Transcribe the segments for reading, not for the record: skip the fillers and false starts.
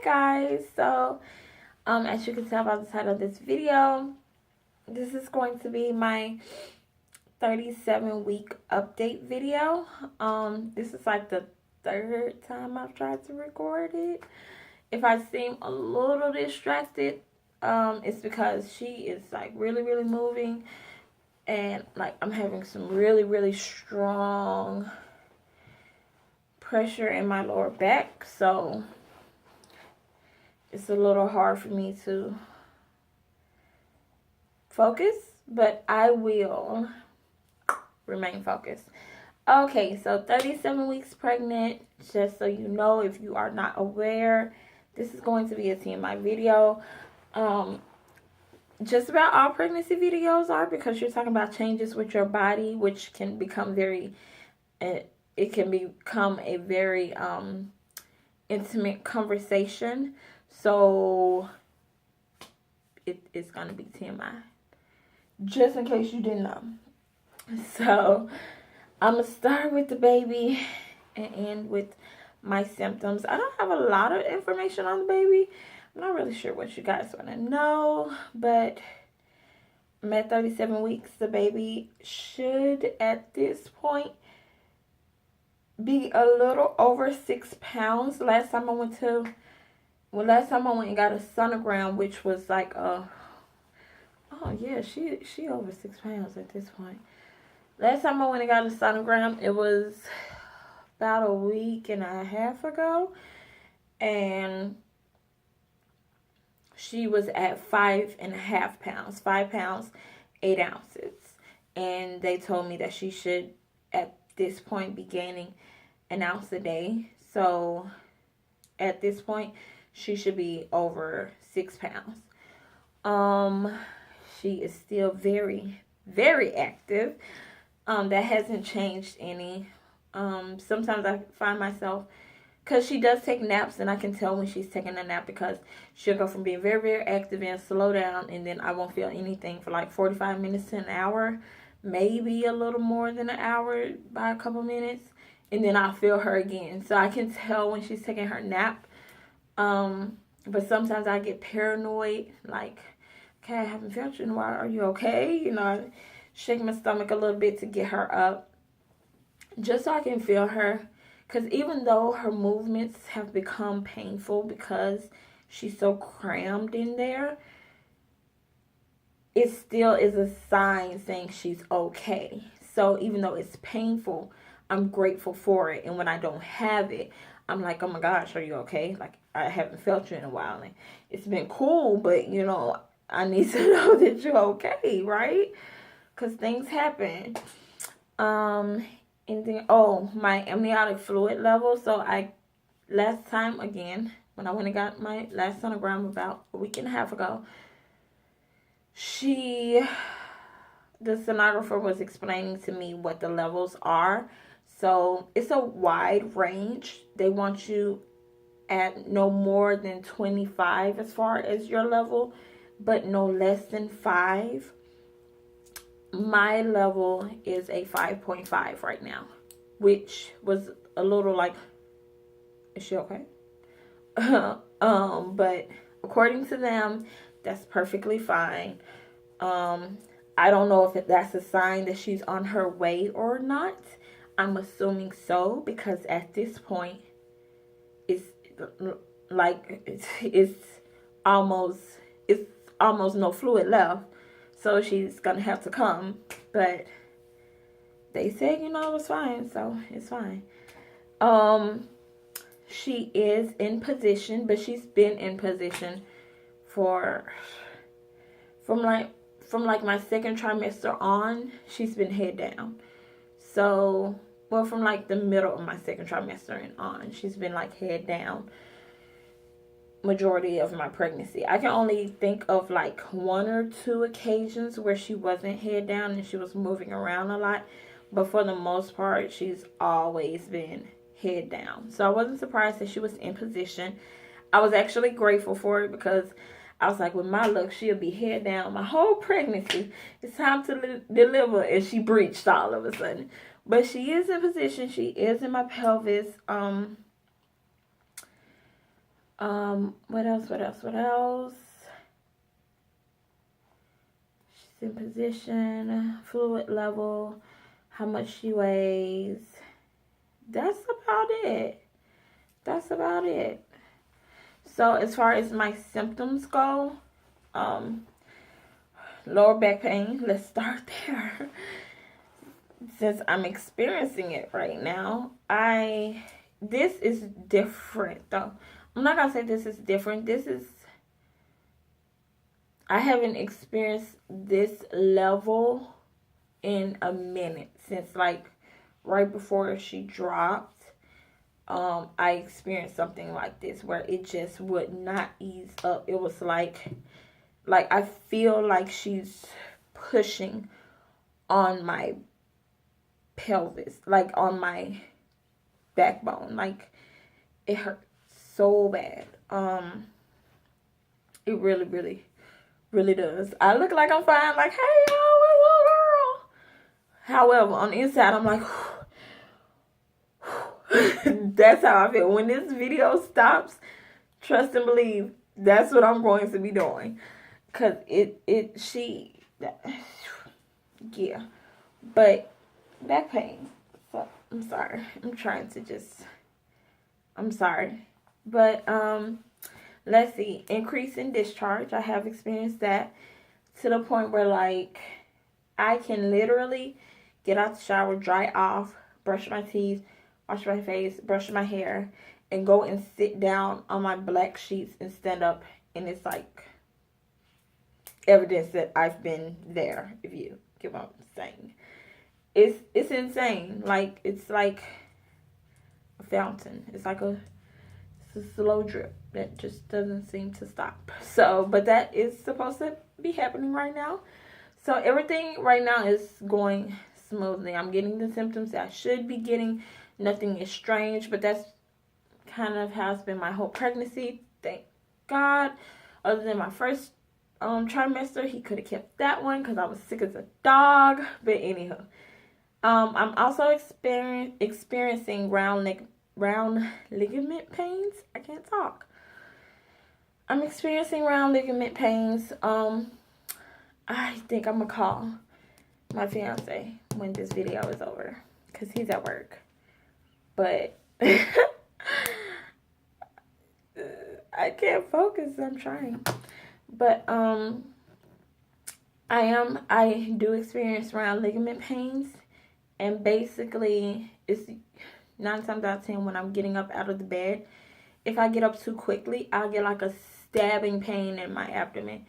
guys, so as you can tell by the title of this video, this is going to be my 37-week update video. This is like the third time I've tried to record it. If I seem a little distracted, it's because she is like really moving, and like I'm having some really strong pressure in my lower back, so it's a little hard for me to focus, but I will remain focused. Okay, so 37 weeks pregnant. Just so you know, if you are not aware, this is going to be a TMI video. Just about all pregnancy videos are, because you're talking about changes with your body, which can become it can become a very intimate conversation. So it's gonna be TMI, just in case you didn't know. So I'm gonna start with the baby and end with my symptoms. I don't have a lot of information on the baby. I'm not really sure what you guys want to know, but I'm at 37 weeks. The baby should at this point be a little over 6 pounds. Last time I went and got a sonogram, which was like oh yeah, she over 6 pounds at this point. Last time I went and got a sonogram, it was about a week and a half ago, and she was at 5.5 pounds, 5 pounds, 8 ounces. And they told me that she should, at this point, be gaining an ounce a day. So at this point, she should be over 6 pounds. She is still very active. That hasn't changed any. Sometimes I find myself, because she does take naps, and I can tell when she's taking a nap, because she'll go from being very active and slow down, and then I won't feel anything for like 45 minutes to an hour, maybe a little more than an hour by a couple minutes, and then I'll feel her again. So I can tell when she's taking her nap. But sometimes I get paranoid, like, okay, I haven't felt you in a while. Are you okay? You know, I shake my stomach a little bit to get her up, just so I can feel her. Because even though her movements have become painful because she's so crammed in there, it still is a sign saying she's okay. So even though it's painful, I'm grateful for it. And when I don't have it, I'm like, oh my gosh, are you okay? Like, I haven't felt you in a while. And it's been cool, but, you know, I need to know that you're okay, right? Because things happen. My amniotic fluid level. So last time, again, when I went and got my last sonogram about a week and a half ago, the sonographer was explaining to me what the levels are. So it's a wide range. They want you at no more than 25 as far as your level, but no less than 5. My level is a 5.5 right now, which was a little like, is she okay? But according to them, that's perfectly fine. I don't know if that's a sign that she's on her way or not. I'm assuming so, because at this point, it's almost no fluid left. So she's going to have to come. But they said, you know, it was fine. So it's fine. She is in position. But she's been in position from my second trimester on. She's been head down. So, well, from like the middle of my second trimester and on. She's been like head down majority of my pregnancy. I can only think of like 1 or 2 occasions where she wasn't head down and she was moving around a lot, but for the most part she's always been head down. So I wasn't surprised that she was in position. I was actually grateful for it, because I was like, with my luck, she'll be head down my whole pregnancy. It's time to deliver, and she breached all of a sudden. But she is in position. She is in my pelvis. What else? She's in position, fluid level, how much she weighs. That's about it. So as far as my symptoms go, lower back pain, let's start there. Since I'm experiencing it right now, this is different though. I'm not gonna say this is different. I haven't experienced this level in a minute, since like right before she dropped. I experienced something like this where it just would not ease up. It was like I feel like she's pushing on my pelvis, like on my backbone. Like it hurt so bad. It really, really, really does. I look like I'm fine, like, hey, yo, whoa, girl. However, on the inside, I'm like, that's how I feel. When this video stops, trust and believe, that's what I'm going to be doing. Cause yeah. But back pain. So I'm sorry. I'm sorry. But let's see. Increase in discharge. I have experienced that to the point where like I can literally get out the shower, dry off, brush my teeth, wash my face, brush my hair, and go and sit down on my black sheets and stand up, and it's like evidence that I've been there, if you get what I'm saying. It's insane. Like it's like a fountain. It's a slow drip that just doesn't seem to stop. So, but that is supposed to be happening right now. So everything right now is going smoothly. I'm getting the symptoms that I should be getting. Nothing is strange, but that's kind of how it's been my whole pregnancy. Thank God. Other than my first trimester, he could have kept that one because I was sick as a dog. But anyhow, I'm also experiencing round ligament pains. I can't talk. I'm experiencing round ligament pains. I think I'm gonna call my fiance when this video is over because he's at work. But I can't focus. I'm trying. But I do experience round ligament pains, and basically it's 9 times out of 10 when I'm getting up out of the bed. If I get up too quickly, I'll get like a stabbing pain in my abdomen,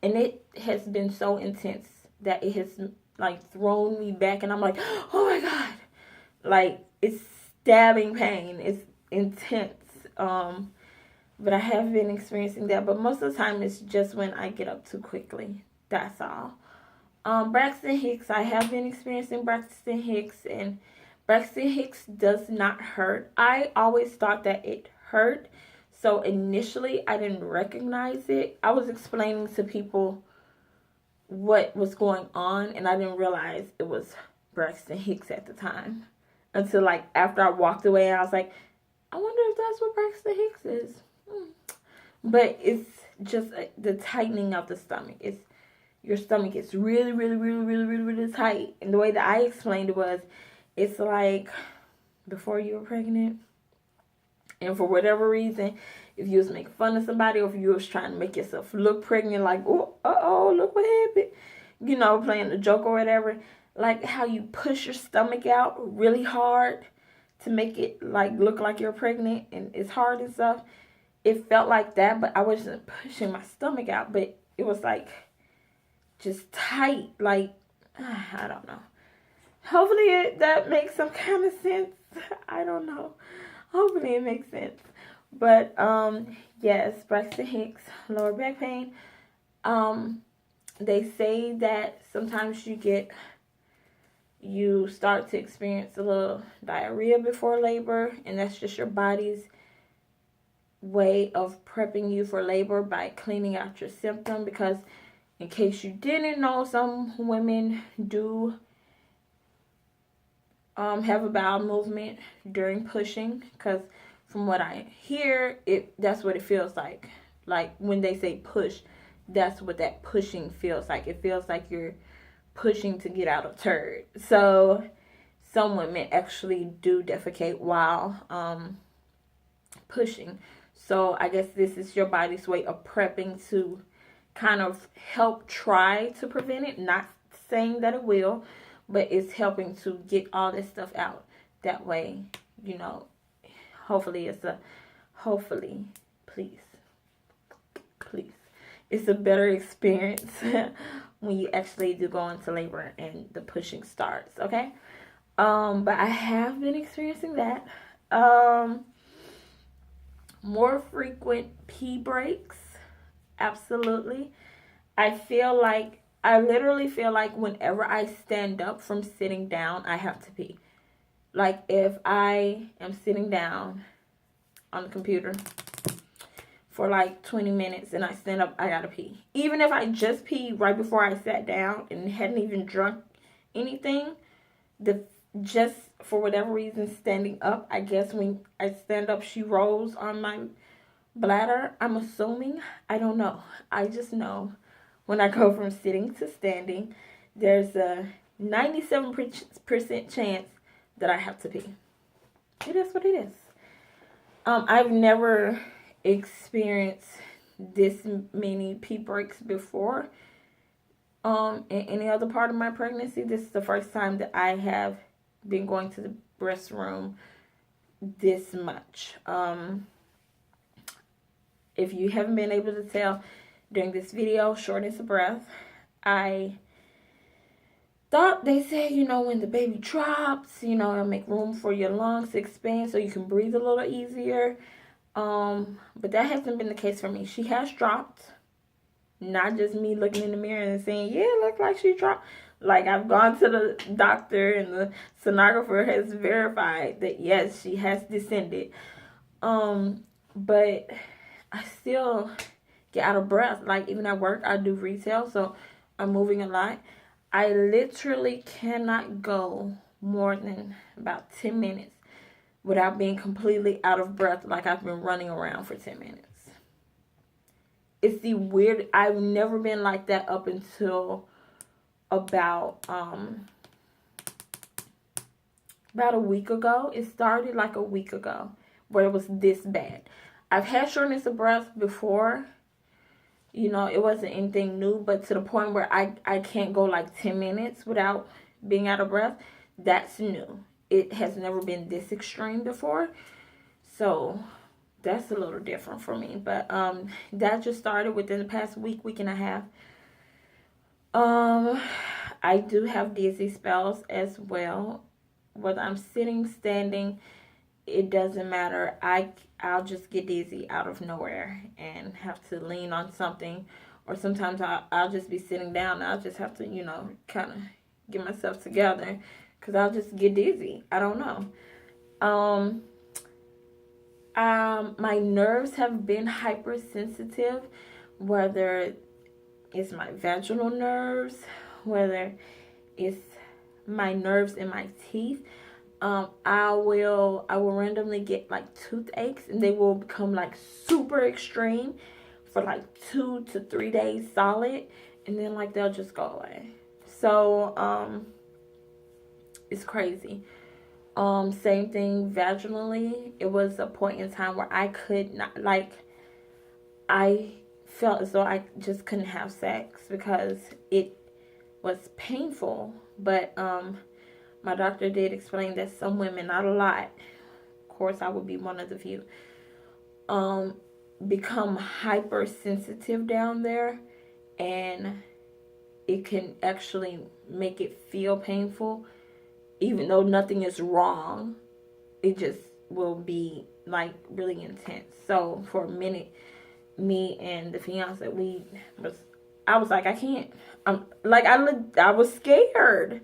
and it has been so intense that it has like thrown me back, and I'm like, oh my God, like it's stabbing pain. It's intense. But I have been experiencing that. But most of the time, it's just when I get up too quickly. That's all. Braxton Hicks. I have been experiencing Braxton Hicks, and Braxton Hicks does not hurt. I always thought that it hurt. So initially, I didn't recognize it. I was explaining to people what was going on, and I didn't realize it was Braxton Hicks at the time. Until like after I walked away, I was like, I wonder if that's what Braxton Hicks is. But it's just the tightening of the stomach. Your stomach is really, really, really, really, really, really tight. And the way that I explained it was, it's like before you were pregnant, and for whatever reason, if you was making fun of somebody, or if you was trying to make yourself look pregnant, like, oh, look what happened, you know, playing a joke or whatever, like how you push your stomach out really hard to make it like look like you're pregnant, and it's hard and stuff. It felt like that, but I wasn't pushing my stomach out, but it was like just tight, like I don't know. Hopefully that makes some kind of sense. I don't know. Hopefully it makes sense. But yes, Braxton Hicks, lower back pain. They say that sometimes you start to experience a little diarrhea before labor, and that's just your body's way of prepping you for labor by cleaning out your symptom. Because in case you didn't know, some women do have a bowel movement during pushing, because from what I hear, that's what it feels like. Like when they say push, that's what that pushing feels like. It feels like you're pushing to get out a turd. So some women actually do defecate while pushing. So I guess this is your body's way of prepping to kind of help try to prevent it. Not saying that it will, but it's helping to get all this stuff out. That way, you know, hopefully, please, it's a better experience when you actually do go into labor and the pushing starts, okay? But I have been experiencing that. More frequent pee breaks, absolutely. I literally feel like whenever I stand up from sitting down, I have to pee. Like if I am sitting down on the computer for like 20 minutes and I stand up, I gotta pee. Even if I just pee right before I sat down and hadn't even drunk anything, just for whatever reason, standing up, I guess when I stand up, she rolls on my bladder. I'm assuming. I don't know. I just know when I go from sitting to standing, there's a 97% chance that I have to pee. It is what it is. I've never experienced this many pee breaks before. In any other part of my pregnancy, this is the first time that I have been going to the restroom this much. If you haven't been able to tell during this video, shortness of breath, I thought they said, when the baby drops, it'll make room for your lungs to expand so you can breathe a little easier. But that hasn't been the case for me. She has dropped. Not just me looking in the mirror and saying, yeah, it looks like she dropped. Like, I've gone to the doctor and the sonographer has verified that, yes, she has descended. But I still get out of breath. Like, even at work, I do retail, so I'm moving a lot. I literally cannot go more than about 10 minutes without being completely out of breath, like I've been running around for 10 minutes. It's the weird, I've never been like that up until about a week ago. It started like a week ago where it was this bad. I've had shortness of breath before. It wasn't anything new, but to the point where I can't go like 10 minutes without being out of breath, that's new. It has never been this extreme before. So that's a little different for me. But that just started within the past week and a half. I do have dizzy spells as well. Whether I'm sitting, standing, it doesn't matter. I'll just get dizzy out of nowhere and have to lean on something. Or sometimes I'll just be sitting down and I'll just have to, kind of get myself together. Because I'll just get dizzy. I don't know. My nerves have been hypersensitive. Whether it's my vaginal nerves, whether it's my nerves in my teeth. I will randomly get like toothaches and they will become like super extreme for like 2 to 3 days solid, and then like they'll just go away. So it's crazy. Same thing vaginally. It was a point in time where I could not, I felt as though I just couldn't have sex because it was painful. But my doctor did explain that some women, not a lot, of course I would be one of the few, become hypersensitive down there, and it can actually make it feel painful, even though nothing is wrong. It just will be like really intense. So for a minute, me and the fiance, I was like, I can't. I was scared.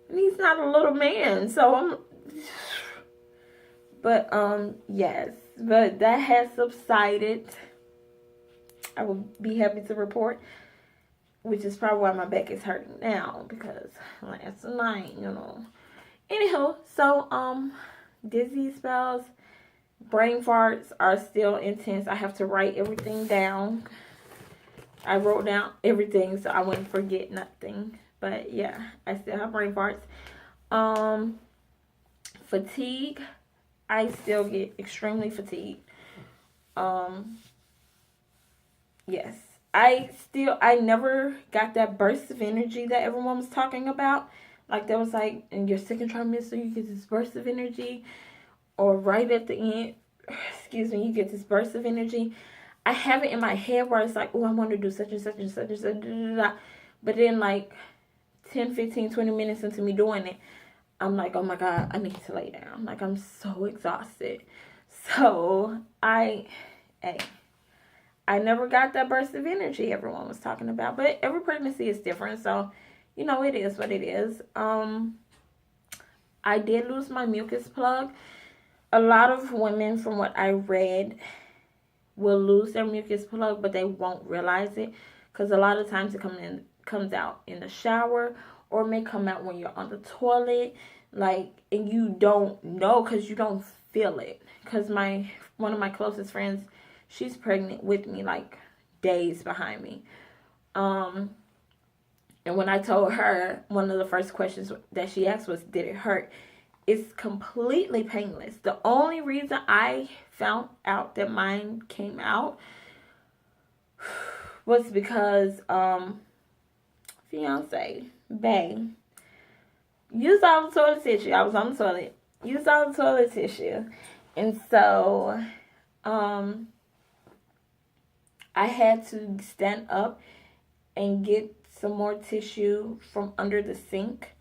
And he's not a little man, so but yes, but that has subsided. I will be happy to report, which is probably why my back is hurting now, because last night, Anywho, so dizzy spells, Brain farts are still intense. I have to write everything down. I wrote down everything so I wouldn't forget nothing. But yeah, I still have brain farts. Fatigue. I still get extremely fatigued. Yes. I never got that burst of energy that everyone was talking about. Like, there was like, in your second trimester, you get this burst of energy. Or right at the end, excuse me, you get this burst of energy. I have it in my head where it's like, oh, I want to do such and such and such and such. But then, like, 10, 15, 20 minutes into me doing it, I'm like, oh my God, I need to lay down. Like, I'm so exhausted. So, I never got that burst of energy everyone was talking about. But every pregnancy is different. So, you know, it is what it is. I did lose my mucus plug. A lot of women, from what I read, will lose their mucus plug, but they won't realize it. Because a lot of times it comes out in the shower, or may come out when you're on the toilet. Like, and you don't know because you don't feel it. Because one of my closest friends, she's pregnant with me, like days behind me. And when I told her, one of the first questions that she asked was, did it hurt? It's completely painless. The only reason I found out that mine came out was because fiance, bae, used all the toilet tissue. I was on the toilet. Used all the toilet tissue. And so I had to stand up and get some more tissue from under the sink.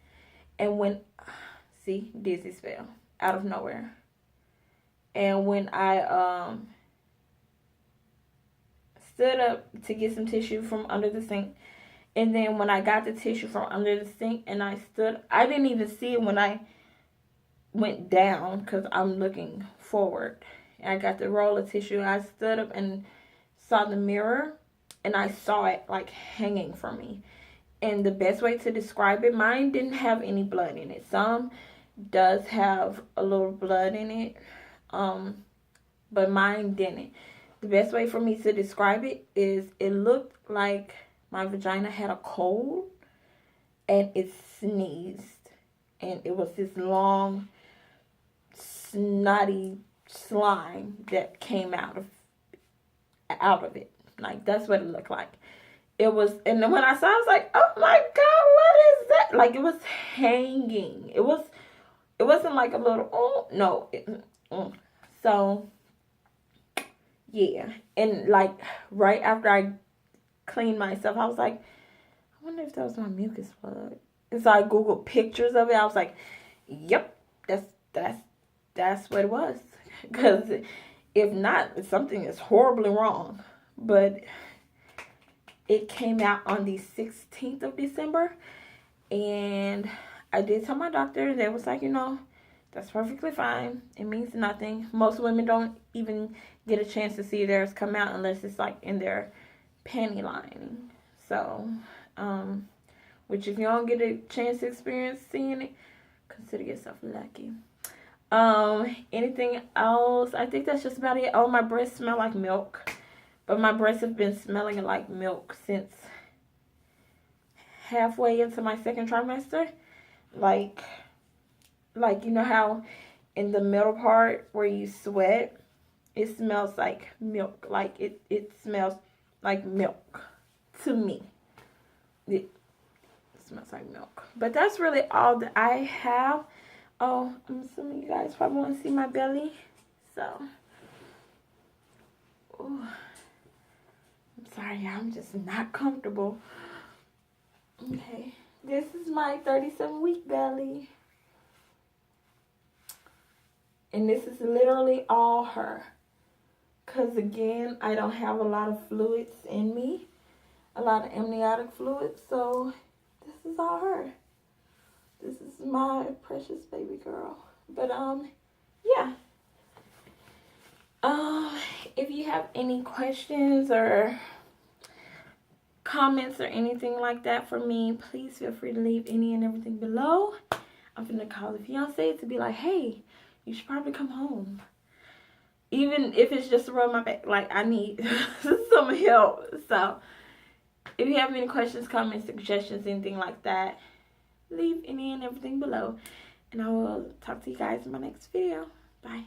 And when, see, dizzy spell out of nowhere. And when I stood up to get some tissue from under the sink, and then when I got the tissue from under the sink and I didn't even see it when I went down because I'm looking forward. I got the roll of tissue. I stood up and saw the mirror, and I saw it like hanging from me. And the best way to describe it, mine didn't have any blood in it. Some does have a little blood in it, but mine didn't. The best way for me to describe it is it looked like my vagina had a cold and it sneezed, and it was this long snotty slime that came out of it. Like, that's what it looked like. It was, and then when I saw it, I was like, oh my God, what is that? Like, it was hanging. It wasn't like a little, oh, no. So, yeah. And, like, right after I cleaned myself, I was like, I wonder if that was my mucus plug. And so I Googled pictures of it. I was like, yep, that's what it was. Because if not, something is horribly wrong. But it came out on the 16th of December. And I did tell my doctor. They was like, that's perfectly fine. It means nothing. Most women don't even get a chance to see theirs come out unless it's like in their panty lining. So, which if you don't get a chance to experience seeing it, consider yourself lucky. Anything else? I think that's just about it. Oh, my breasts smell like milk. But my breasts have been smelling like milk since halfway into my second trimester. Like, you know how in the middle part where you sweat, it smells like milk. Like, it smells like milk to me. It smells like milk. But that's really all that I have. Oh, I'm assuming you guys probably want to see my belly. So, ooh. I'm sorry, I'm just not comfortable. Okay, this is my 37-week belly. And this is literally all her. Because again, I don't have a lot of fluids in me. A lot of amniotic fluids. So, this is all her. This is my precious baby girl. But, yeah. If you have any questions or comments or anything like that for me, please feel free to leave any and everything below. I'm finna call the fiance to be like, hey, you should probably come home. even if it's just to rub my back. Like, I need some help. So if you have any questions, comments, suggestions, anything like that, leave any and everything below. And I will talk to you guys in my next video. Bye.